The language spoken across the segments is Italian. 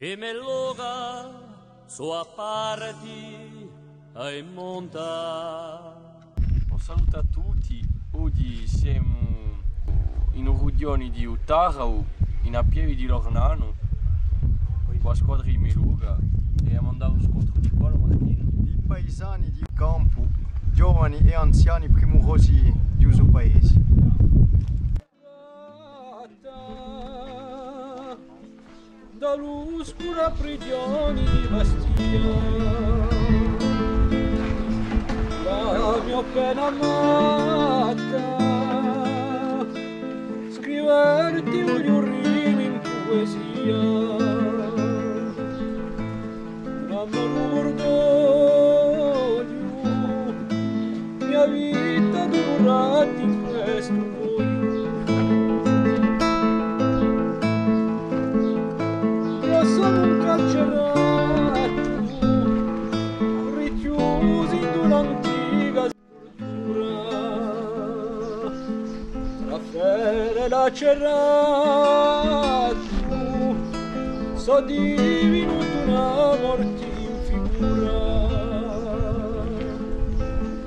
E me loga sua parti ai monta. Un saluto a tutti, oggi siamo in Rudioni di Utara, in Appievi di Lornano, con la squadra di Meluga e andiamo scontro di qua I paesani di campo, giovani e anziani primorosi di uso paese. Dall'oscura prigione di Bastia, la mia pena amata, scriverti un rimo in poesia, un amor d'odio, mia vita durata in questo voglio. Sono un carcerato, richiuso in un'antica struttura, tra fere lacerato, so divenuto una morte in figura,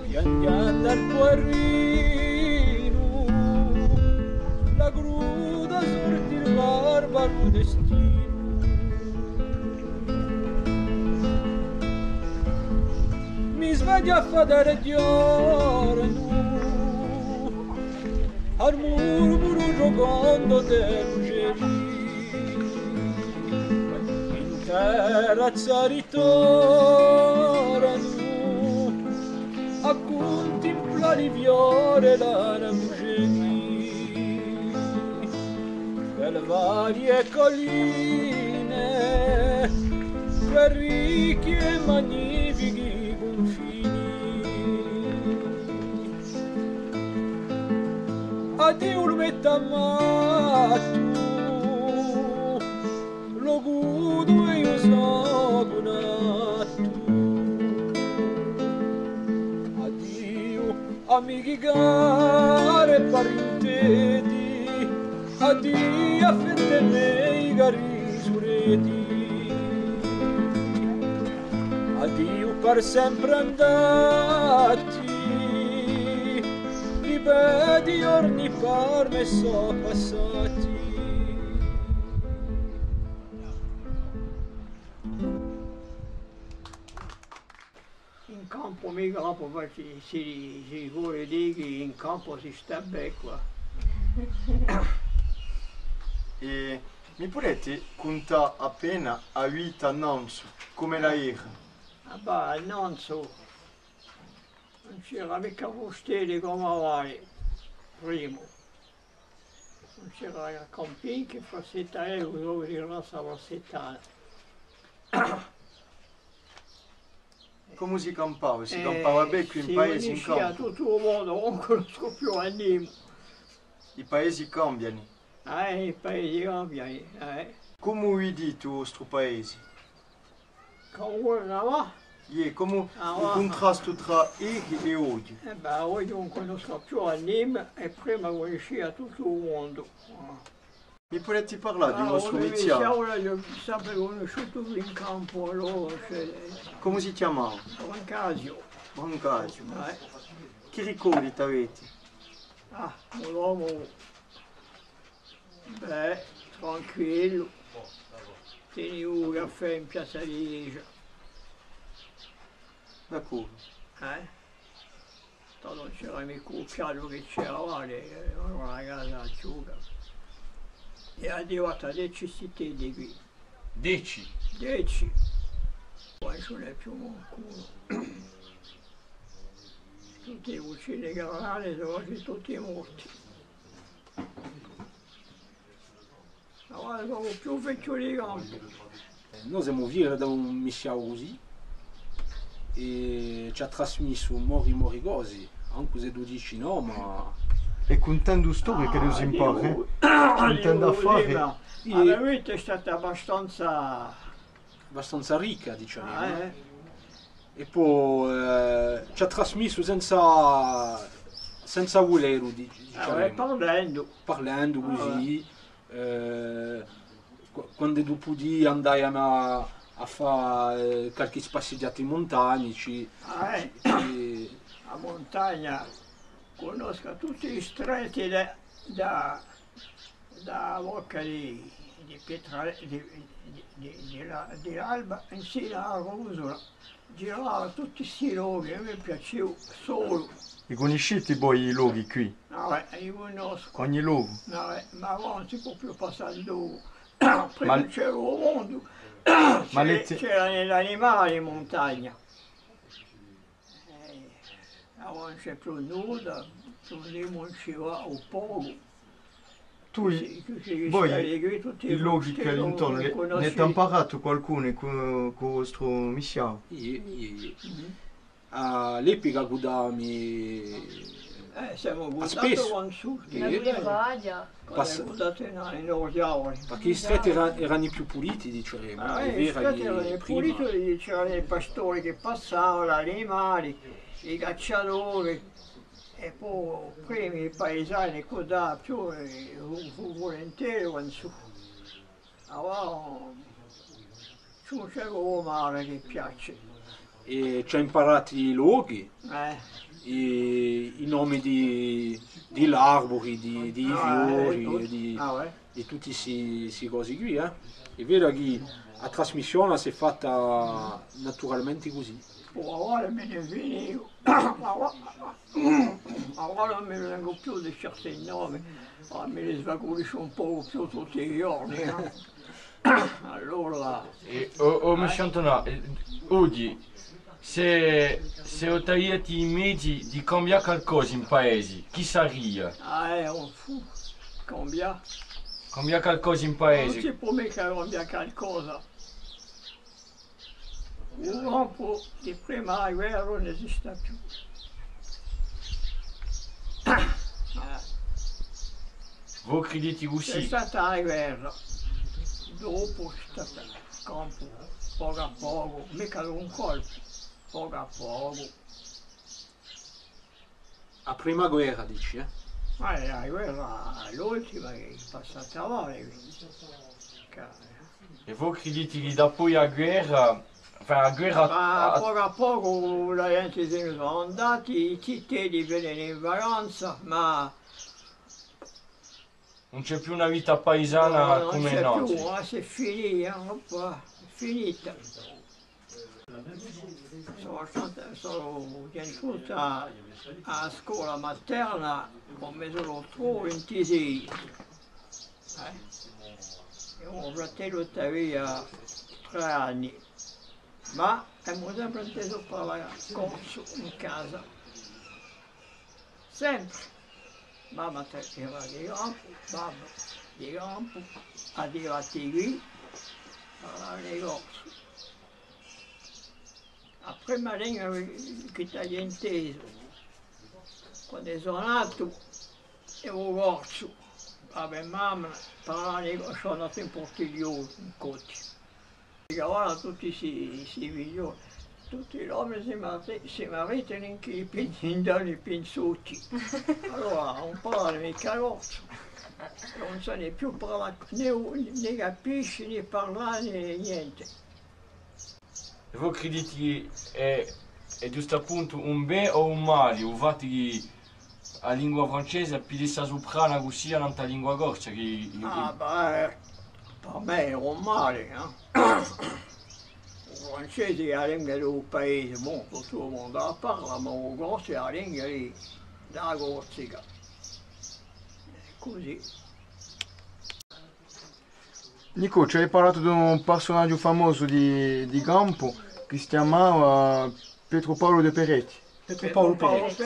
piangendo al puerino, la gruda sorti il barbaro destino. Mi sveglio a fare giorno al murmuro giocondo dell'ugelli in terrazza ritorno a contemplare i viole la ramugeli quelle varie colline quei ricchi e magnifici addio metta amato, lo gudo e io sono nato. Addio amici cari e parenteti, addio affetti miei cari sureti, addio per sempre andati. Di giorni par me so passati. In campo mica perché si vuole dire che in campo si sta bene qua. E mi potete contare appena a vita Nanzo, come la era? Ah beh, non so. Non c'era mica Fustelli come vai, primo. Non c'era il campino che fa 7 euro dove rilassava 7 anni. Come si campava? Si campava bene qui in paese in campo? Tutto il mondo, non conosco più andiamo. I paesi cambiano. I paesi cambiano. Come vi dite il vostro paese? Come va? Come il contrasto tra ego e odio? Oggi non conosco più andiamo e prima conosceva tutto il mondo. Mi potete parlare di vostro iniziale? Io ho sempre conosciuto in campo allora. Come si chiamava? Brancasio. Brancasio. Che ricordi avete? Un uomo tranquillo, tenivo un caffè in piazza Liege. D'accordo. Non c'era mica il piano che c'era, una ragazza acciuga. E è arrivata 10 cittadini qui. 10? 10. Poi non è più qualcuno. Tutti i cucini carovane sono quasi tutti morti. Ma sono più vecchio di campo. Noi siamo vivi da un misciao così e ci ha trasmesso mori cose, anche se tu dici no, ma... E contando storie che si impara, contando affari. La vita è stata abbastanza ricca, diciamo. E poi ci ha trasmesso senza volerlo, diciamo. Parlando Parlando così, quando dopo di andavamo a fare qualche passeggiata in montagna, A montagna conosco tutti i stretti da bocca di Alba insieme a Rosola. Girava tutti questi luoghi, a me piaceva solo. Li conoscete voi i luoghi qui? No, io conosco. Ogni luogo? No, ma non si può più passare dopo. Prima c'era il mondo, c'erano gli animali in montagna. Ora non c'è più nulla, non ci va un poco. Voi, i luoghi che intorno, ne avete imparato qualcuno con il vostro missione? All'epoca guidavamo siamo guidati spesso. con su. La guida. Guidati in Ordiavoli. Perché i stretti erano i più puliti, diciamo. I stretti erano i puliti, c'erano i pastori che passavano, gli animali, i cacciatori. E poi prima i paesani così più volentieri vanno su. Allora non c'è il mare che piace. E ci ha imparato i luoghi, i nomi di arbori, di fiori, di tutti questi cose qui. È vero che la trasmissione si è fatta naturalmente così. Ora me ne venivo, ora non mi vengo più di certi nomi, me li svagulisco un po' più tutti i giorni. Allora... Monsieur Antonio, oggi, se ho tagliato i mezzi di cambiare qualcosa in paese, chi sarebbe? On fu, cambiare. Cambiare qualcosa in Non paese? si può mica cambiare qualcosa. Il campo di prima la guerra non esiste più. Voi credete C'è così? stata la guerra, dopo c'è stato il campo, poco a poco, mica un colpo, poco a poco. La prima guerra, dici, Ma la guerra l'ultima che è passata avanti. E voi credete che dopo la guerra, Ma poco a poco la gente se ne sono andati, i cittadini vengono in vacanza, ma non c'è più una vita paesana non come c'è noi. più, è finita. Sono venuto a scuola materna, ho messo lo trovo in Tisì. Mio fratello aveva 3 anni, ma abbiamo sempre inteso a parlare corso in casa. Sempre. Mamma era di campo, babbo di campo, arrivati qui, parlare di corso. La prima lingua che ti hai inteso, quando sono nato, ero corso. Vabbè, mamma parlava di corso, sono andato in Portiglione, in Cotti. Ora tutti si figlioli, tutti gli uomini si maritano anche i pendani, i pensuti. Allora non parla mica corso, non sa ne più parlare, né capisce, né parlare, né niente. E voi credete che è giusto appunto un bene o un male? O fatto che la lingua francese più di soprana così nella lingua corsa? Per me è un male, Il francese è la lingua del paese, tutto il mondo la parla, ma il corso è la lingua della Corsica. Così. Nico, ci hai parlato di un personaggio famoso di campo che si chiamava Pietro Paolo de Peretti. Pietro Paolo Peretti.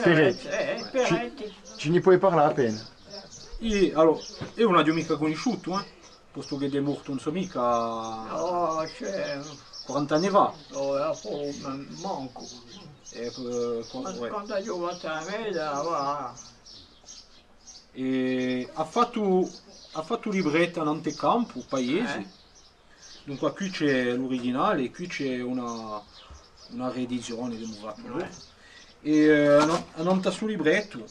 Peretti. Ce ne puoi parlare appena? Allora, io non l'ho mica conosciuto, posto che è morto non so mica Oh, c'è. 40 anni fa. Oh, manco. Quando ho giocato a media, va. E ha fatto libretta in antecampo, paese. Dunque qui c'è l'originale, qui c'è una reedizione di Murato. E hanno sul libretto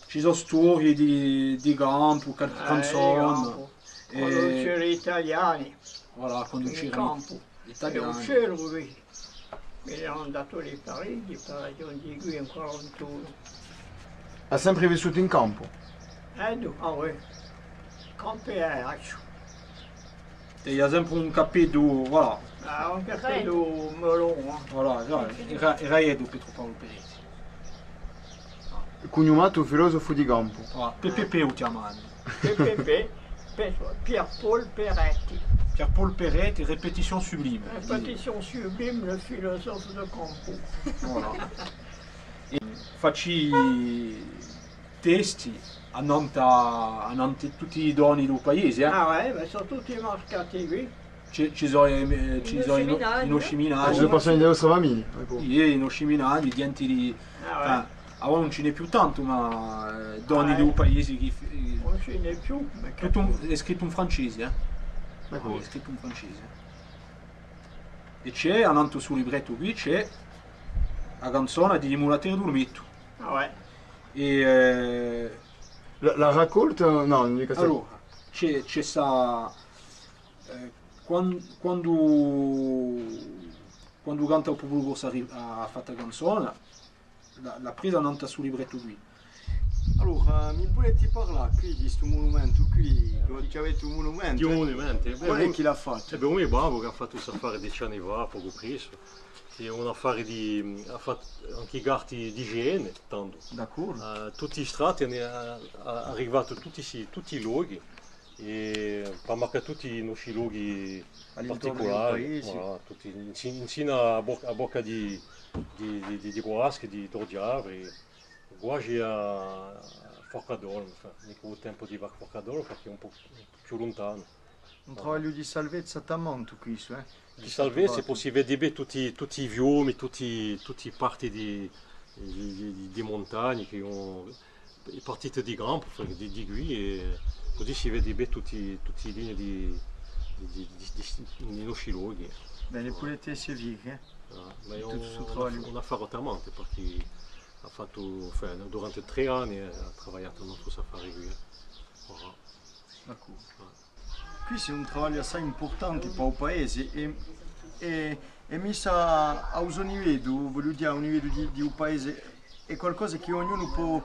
ci sono storie di campo, canzoni. Quando c'erano gli italiani. Voilà, quando c'erano gli italiani. C'era lui. Mi hanno dato le pareti di qui in 41. Ha sempre vissuto in campo? Ah oui. Campo e accio. E il y a sempre un capello, voilà. Ah, un capello melon. Voilà, era Edo Pietro Paolo Peretti. Cognomato filosofo di campo. Voilà, PPP lo chiamano. PPP, Pierre-Paul Peretti. Pierre-Paul Peretti, répétition sublime. Répétition sublime, le philosophe de campo. Voilà. E facci testi a Nantes tutti i doni del paese. Ah ouais, ben sono tutti mascati qui. Ci sono i sciminati. Le persone delle vostre famiglie? I sciminati, i dienti di... Ah ouais. Ora non ce n'è più tanto, ma doni del paese che... Non ce n'è più. È scritto in francese, È scritto in francese. E c'è, a Nantes sul libretto qui, c'è la canzone di Mulatero Dormitto. Ah ouais. E... La raccolta? No, non mica Allora, c'è sta... quando canta il pubblico ha fatto la canzone, l'ha presa Nantes sul libretto qui. Allora, mi volete parlare qui di questo monumento qui? Che avete un monumento? Di un monumento. Qual è chi l'ha fatto? Uno è bravo che ha fatto questo affare 10 anni fa, poco presto. È un affare di... ha fatto anche i gatti di igiene, tanto. D'accordo. Tutti i strati ha arrivato tutti i luoghi. E ha marcato tutti i nostri luoghi particolari. Voilà, tutti, insieme a bocca di guasche, di tordiavri. Guagi a Forcadolo, mica il tempo di Forcadolo perché è un po' più lontano. Un travaglio di salvezza talmente questo, Di salvezza è possibile vedere tutti i fiumi, tutte le parti di montagne che sono partite di Grampo, di qui, e così si vede bene tutte le linee di nostri luoghi. Bene, potete seguire, Ma è un affare talmente perché ha fatto, durante 3 anni ha lavorato nel suo affare qui. Questo è un lavoro assai importante per il paese e messo a un livello, voglio dire, a un livello di un paese, è qualcosa che ognuno può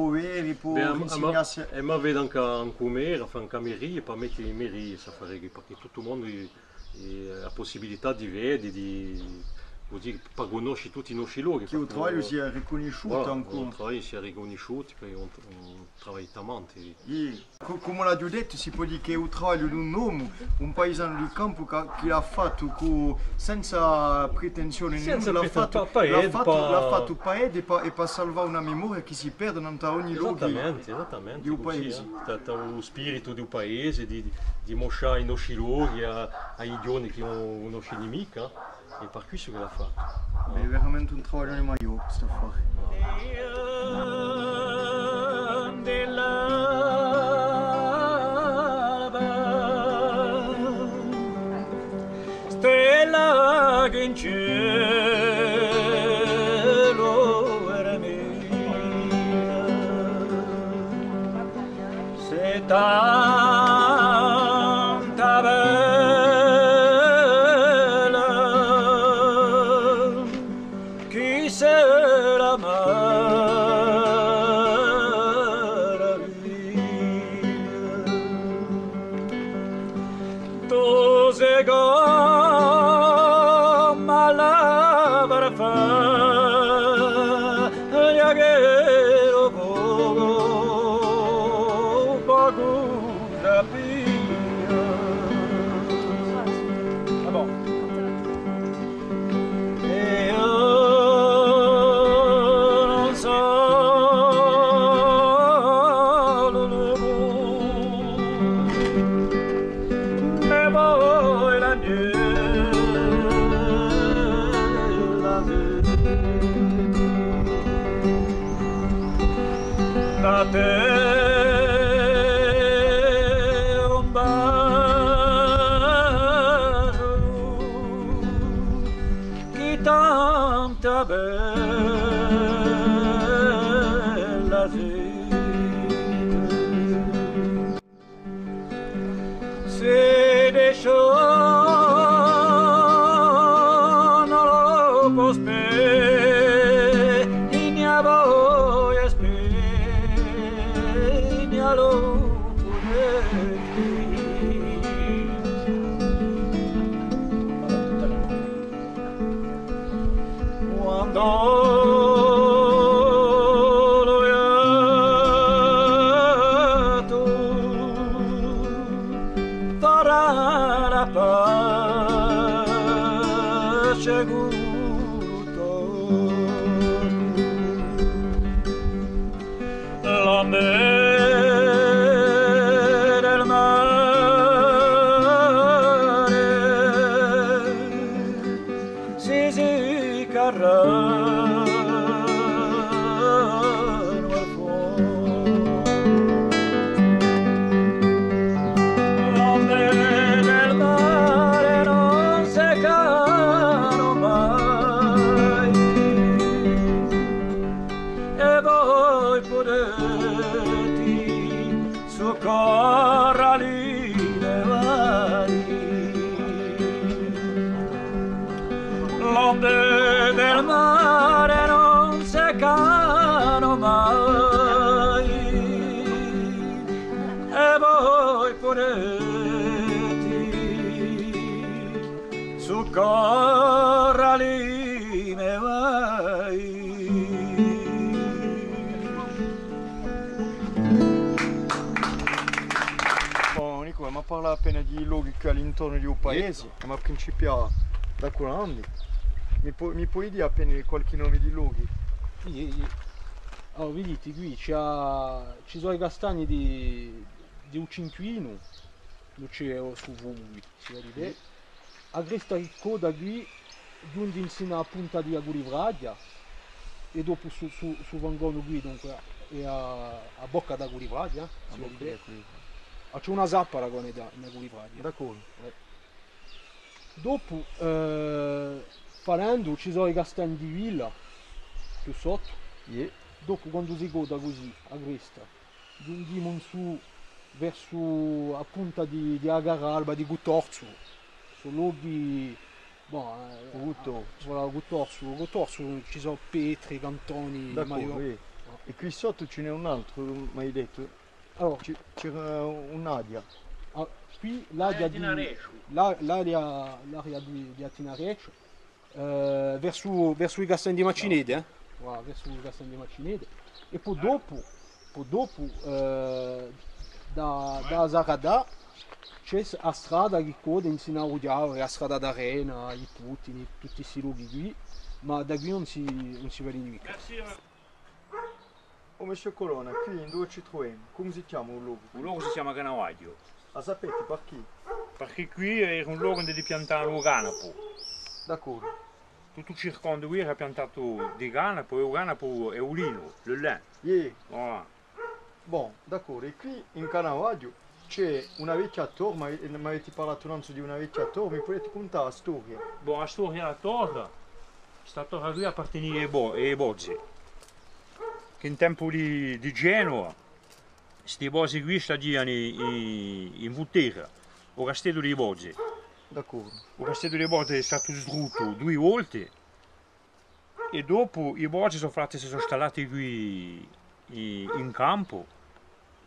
avere, può insegnarsi. E ma vedo anche un comere, un camerie, per mettere in mairie, perché tutto il mondo ha la possibilità di vedere, così per conoscere tutti i nostri luoghi. Che il lavoro sia riconosciuto ancora. Il lavoro sia riconosciuto, perché è un lavoro talmente. Come l'ha già detto, si può dire che è il lavoro di un uomo, un paesano di campo che l'ha fatto senza pretensione, l'ha fatto per e per salvare una memoria che si perde in ogni luogo del paese. Lo spirito del paese, di mostrare i nostri luoghi ai giovani che sono i nostri nemici. E per questo che l'ha fatto. È veramente un lavoro di maio questo affare. Stella che in cielo era mia, se tanta bella, chi se la maraviglia, tu sei come la barfaglia che lo poco rapia. Ah bon. E io non so e poi la la te un bacio che tanta bella sei. seguro l'onde del mare si carrano al fondo. L'onde del mare non seccano mai e voi potete soccorrerli le mani. L'onde del mare non seccano mai e voi potete soccorrerli le mani. Bon, Nico, ma parla appena di luoghi qui all'intorno di un paese, ma principia da quando? Mi puoi dire appena qualche nome di luoghi? Allora, vedete qui ci sono i castagni di Ucinquino, non c'è su Vumbi, si vede. A questa coda qui, giunti insieme a punta di Agurivraglia e dopo su Vangono qui, dunque, e a bocca da Agurivraglia, si vede. C'è una zappa in Agurivraglia. D'accordo. Dopo, farendo, ci sono i castagni di Villa, più sotto. Dopo, quando si coda così, a questa, giungiamo su verso a punta di Agaralba, di Gutorzo. Sono luoghi, Gutorzo, ci sono Petri, Cantoni, Maior. E qui sotto ce n'è un altro, mi hai detto? Allora, c'era un'aria. qui l'area di Atinareccio, verso i Castagni di Macinede, voilà, verso i Castagni di Macinede, e poi dopo da Zaradà c'è la strada che code insieme a Rudiaro, la strada d'Arena, i Putini, tutti questi luoghi qui, ma da qui non si vede niente. Oh, Monsieur Colonna, qui in dove ci troviamo? Come si chiama un luogo? Un luogo si chiama Canavaglio, A sapete per chi? perché qui era un luogo dove piantavano il canapo. D'accordo. Tutto il circondo qui era piantato di canapo e il canapo è ulino, le lin. Voilà. Bon, d'accordo. E qui in Canavaglio c'è una vecchia torre, mi avete parlato un anno di una vecchia torre, mi potete contare la storia? Bon, la storia della torre, questa torre qui apparteneva ai Bozzi. Che in tempo di Genova, questi Bozzi qui stavano in Vuttera, il castello dei Bozzi. D'accordo. Il castello dei Bozzi è stato distrutto 2 volte e dopo i Bozzi sono installati qui in campo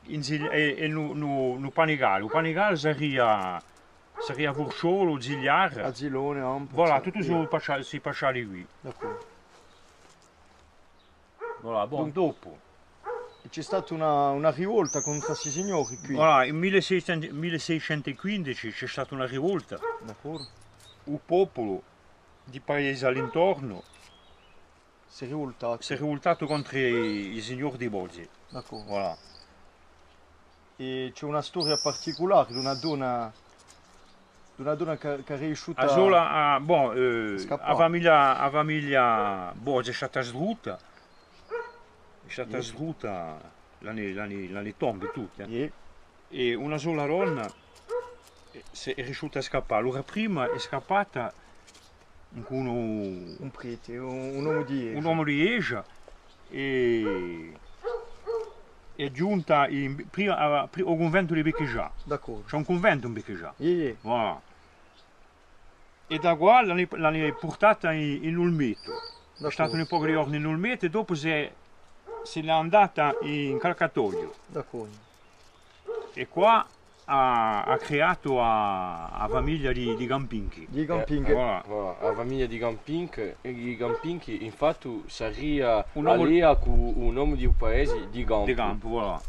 e no Panigale. Il Panigale sarebbe Vursciolo, Zigliar. Azilone, Ampo. Voilà, tutto si passava qui. D'accordo. Voilà, bon, dopo. C'è stata una rivolta contro questi signori qui. Voilà, in 1615 c'è stata una rivolta. D'accordo. Il popolo di paesi all'intorno Si è rivoltato. si è rivoltato contro i signori di Bozzi. D'accordo. Voilà. E c'è una storia particolare di una donna che è riuscita La scappare. famiglia Bozzi è stata sdrutta. È stata sdrutta le tombe tutte. E una sola donna è riuscita a scappare. L'ora prima è scappata con un prete, un uomo di Eger. un uomo di Eger e è giunta prima al convento di Becchegià. D'accordo. C'è un convento in Becchegià. Yeah. Voilà. E da qua l'hanno portata in Ulmeto. È stato un po' di giorni in Ulmeto e dopo se n'è andata in Calcatoio. D'accordo. E qua ha creato la famiglia di Gampinchi. Di Gampinchi. Voilà. Voilà, la famiglia di Gampinchi infatti sarebbe Un uomo- alea con un nome di un paese di Gampo. Di Campo, voilà.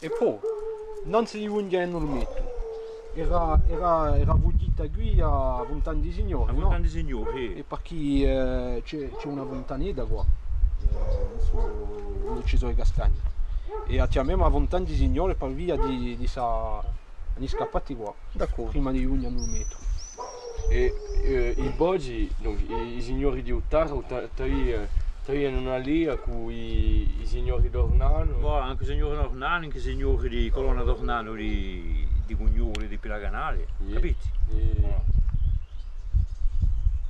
E poi non si divulga in Urmetto. era voluta qui a Vent'anni di Signore, A no? Vent'anni di Signore, E perché c'è una Ventaneda qua, dove ci sono i castagni. E attiamo a Vent'anni di Signore per via di scappati qua, prima di giugno non lo metto. E i Bogi, i signori di Uttaro, in una linea con i signori d'Ornano. ma anche i signori d'Ornano, anche i signori di Colonna d'Ornano di Gugnoli, di Pilaganale, capiti?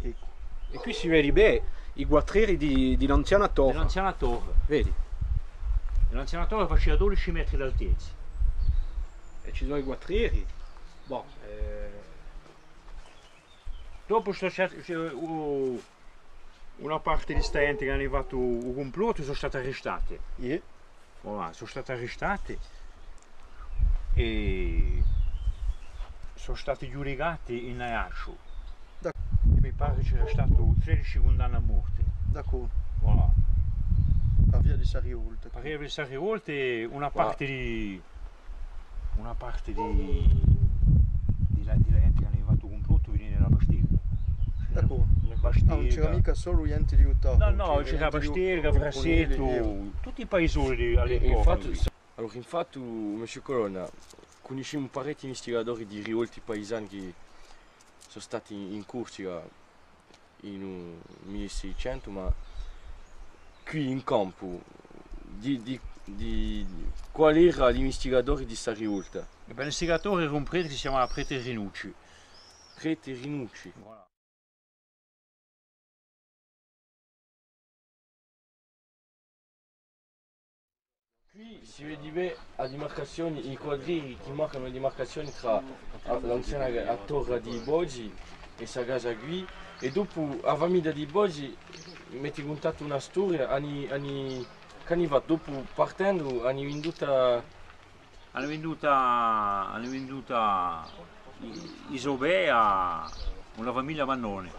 Ecco. E qui si vede bene i guatrieri di l'anziana torre. L'anziana torre. Vedi? L'anziana torre faceva 12 metri d'altezza. E ci sono i guatrieri. Boh, Dopo c'è una parte di sta gente che hanno fatto un complotto sono state arrestate. Voilà, sono state arrestate e sono stati giudicati in Aiaccio. E mi pare c'era stato 13 condanne a morte. D'accord. Voilà. Per via di Sarriolta. Per via di Sarriolta e una parte di la gente che hanno fatto un complotto viene dalla Bastiglia. D'accordo. Non c'era mica solo gli enti di Utah. No, c'era Bastiglia, Grassetto, tutti i paesoni all'epoca. Infatti, Monsieur Colonna, conosciamo parecchi investigatori di rivolti paesani che sono stati in Corsica in 1600, ma qui in campo, qual era l'investigatore di questa rivolta? L'investigatore era un prete che si chiamava Prete Rinucci. Prete Rinucci. Voilà. Qui si vede a demarcazioni, i quadri che marcano le demarcazioni tra l'anziana torre di Bogi e questa casa qui, e dopo la famiglia di Bogi mette in contatto una storia, dopo partendo hanno venduta Isobè a una famiglia Mannone.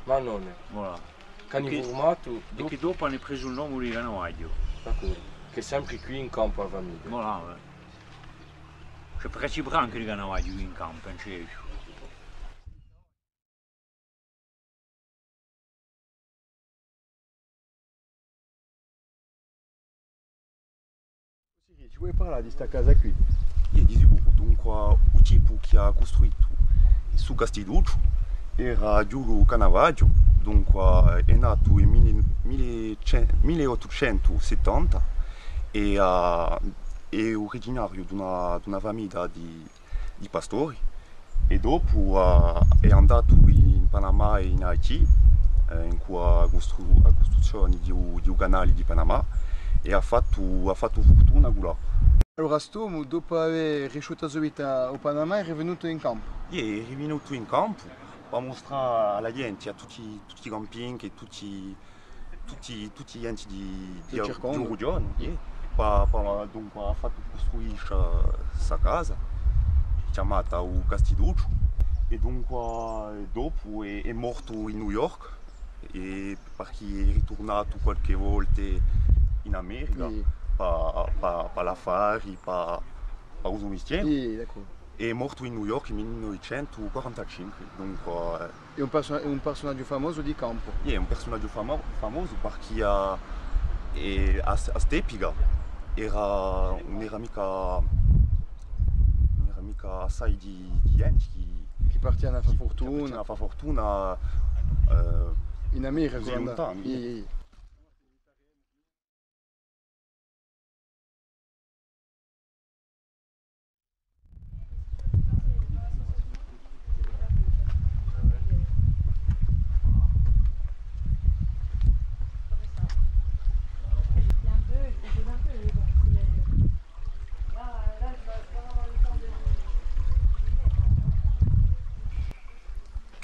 Mannone. Voilà. Che hanno formato E che dopo hanno preso il nome di Canoaglio. D'accordo. Che è sempre qui in campo la famiglia. Voilà. C'è parecchi branchi di Canoaglio qui in campo, non c'è. Ci vuoi parlare di questa casa qui? Io di sicuro, dunque il tipo che ha costruito su Castiduccio era Giulio Canavaggio, dunque è nato nel 1870 e è originario di una famiglia di pastori e dopo è andato in Panama e in Haiti in cui ha costruzione di un canale di Panama e ha fatto fortuna là. Allora Stomo, dopo aver riuscito subito al Panama, è rivenuto in campo? È rivenuto in campo per mostrare alla gente, a tutti i camping e tutti gli enti di Urugione. Dunque ha fatto costruire questa casa chiamata il Castiduccio e dunque dopo è morto in New York e perché è ritornato qualche volta in America per l'affari, per uso mestiere. È morto in New York nel 1945. Dunque, è un personaggio famoso di campo. È un personaggio famoso perché a quest'epoca non era mica assai di gente che partivano a fare fortuna in America.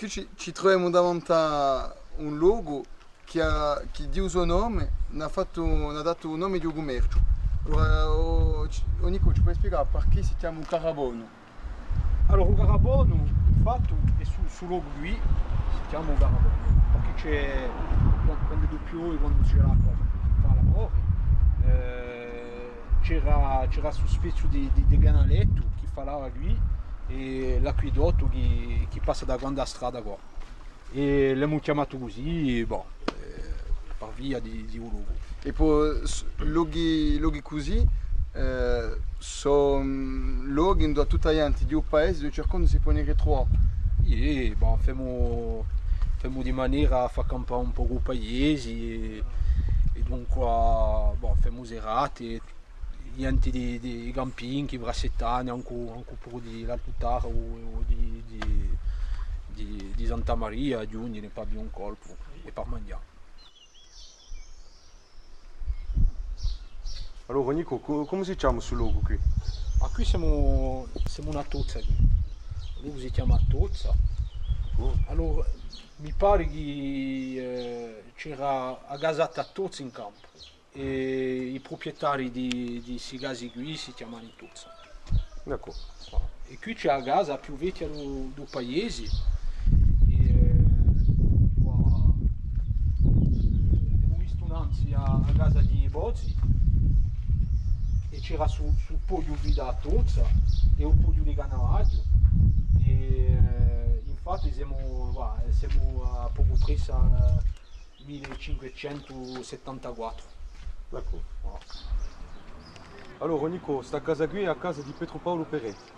Qui ci troviamo davanti a un luogo che di il suo nome, ha dato il nome di un commercio. Allora, Nico, ci puoi spiegare perché si chiama Carabono? Allora, il Carabono, infatti, è sul luogo qui, si chiama Carabono, perché c'è, quando è più, quando c'è l'acqua fa lavoro, c'era su spezzo di canaletto che falava qui e l'acquedotto che passa da grande strada qua. E l'abbiamo chiamato così, boh, per via di un luogo. E poi luoghi così sono luoghi in tutta la gente di un paese dove cercano si può ritrovare. E bon, facciamo di maniera a far campare un po' i paesi e dunque bon, facciamo serate, gente di camping, di brassettani, anche un po' di l'Altutara o di Santa Maria, di ogni ne parli un colpo e per mangiare. Allora Nico, come si chiama sul luogo qui? Qui siamo una tozza qui. Il luogo si chiama Tozza. Allora, mi pare che c'era a gasata Tozza in campo e i proprietari di questi casi qui si chiamano Tozza. D'accordo. E qui c'è la casa più vecchia del paese. Abbiamo visto un'anzi a casa di Bozzi e c'era sul podio qui da Tozza e un podio di Ganaraggio. Infatti siamo a poco preso a 1574. D'accordo. Allora Nico, sta casa qui è a casa di Pietro Paolo Peretti.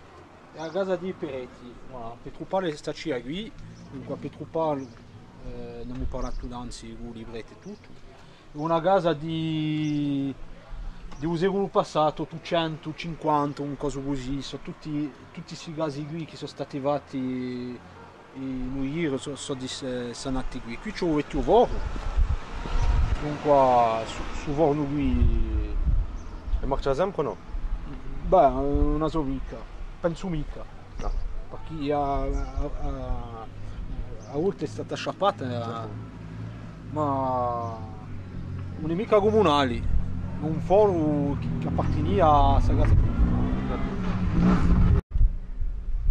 È a casa di Peretti. Voilà. Pietro Paolo è stato qui, dunque Pietro Paolo ne abbiamo parlato d'anzi con libretti e tutto. È una casa di un secolo passato, 850, un coso così, sono tutti questi casi qui che sono stati fatti in giro, sono nati qui. Qui c'è un vecchio vorno, dunque su vorno qui... E marcia sempre o no? Beh, una so mica, penso mica, No. perché a volte è stata sciappata, ma non è mica comunale. Un foro che apparteneva a questa casa qui.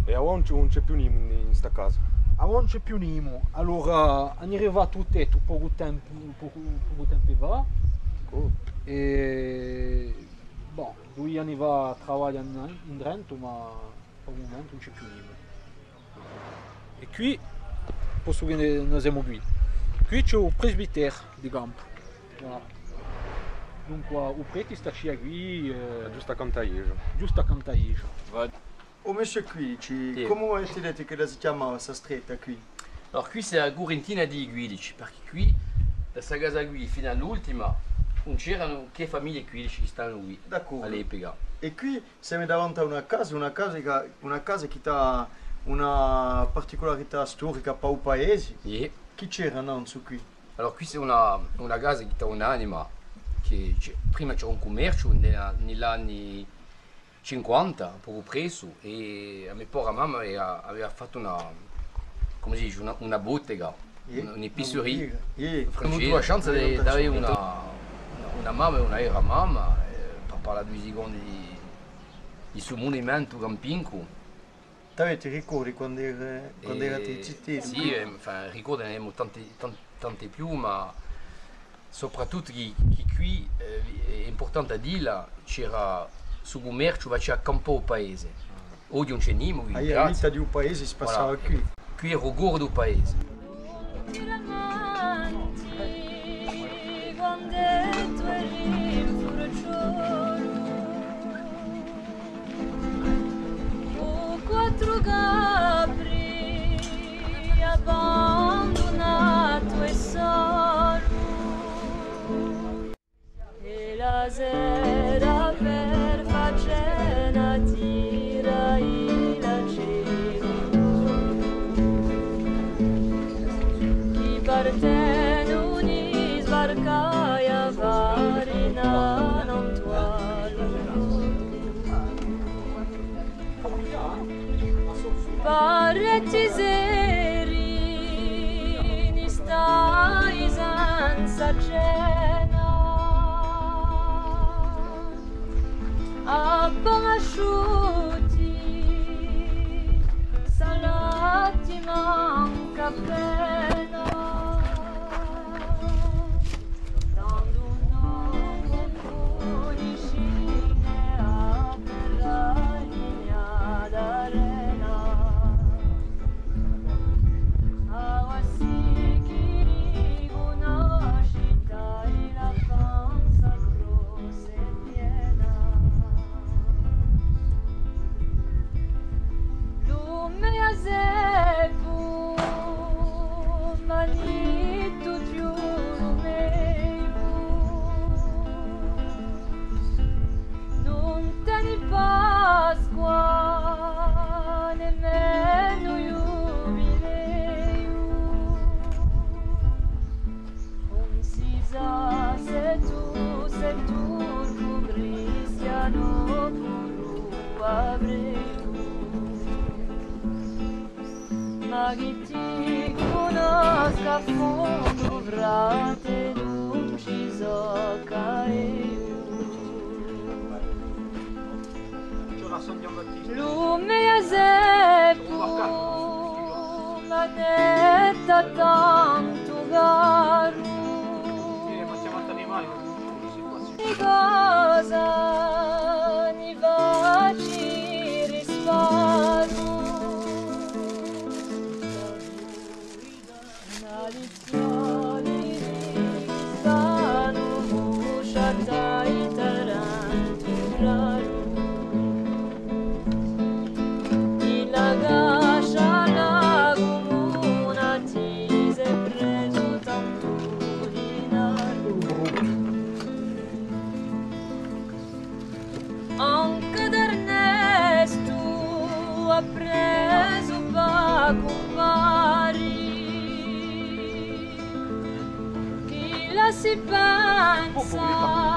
E a oggi non c'è più niente in questa casa? A oggi non c'è più niente. Allora, è arrivato il tetto poco tempo fa. E bon, 2 anni fa lavorando in Trento, ma per il momento non c'è più niente. E qui, posso che noi siamo qui. Qui c'è il presbitero di campo. Voilà. Dunque, il prete sta qui Giusto accanto a Iejo. giusto accanto a Iejo. Oh monsieur qui, come avete detto che si chiama questa stretta qui? Alors qui c'est la Gurentina di Guidici, perché qui, da questa casa qui fino all'ultima, non c'erano che famiglie Guidici che stanno qui all'epoca. E qui siamo davanti a una casa che ha una particolarità storica per il paese. Yeah. Chi c'era innanzi qui? Alors qui c'est una casa che ha un'anima, che prima c'era un commercio negli anni 50, poco preso, e a mio papà e mamma aveva fatto una bottega, un'épicerie francese. Ho avuto la chance di avere una mamma e una era mamma, per parlare 2 secondi di suo monumento campinco. Ti avete ricordi quando erate cittadini? Sì, ricordi ne abbiamo tante più, ma soprattutto che qui è importante a dire, c'era su commercio, c'era campo al paese. Oggi non c'è niente. La vita di un paese si passava qui. Qui è il rigore del paese. Quattro capri abbandonato e solo, e la sera per far cena tirai la cena, chi parte non sbarcai a varina non Parretti serini stai senza cena, abbasciuti, salati manca appena, dando un po' di scine a per la linea d'arena. chi conosca a fondo vrate non ci so lume esepu ma detta tanto garu di cosa ni vaci risparu analizzoli di stano usciata i taranturaru lascia la comuna ti sei preso tanto denaro anche d'Ernesto ha preso pa compari chi la si pensa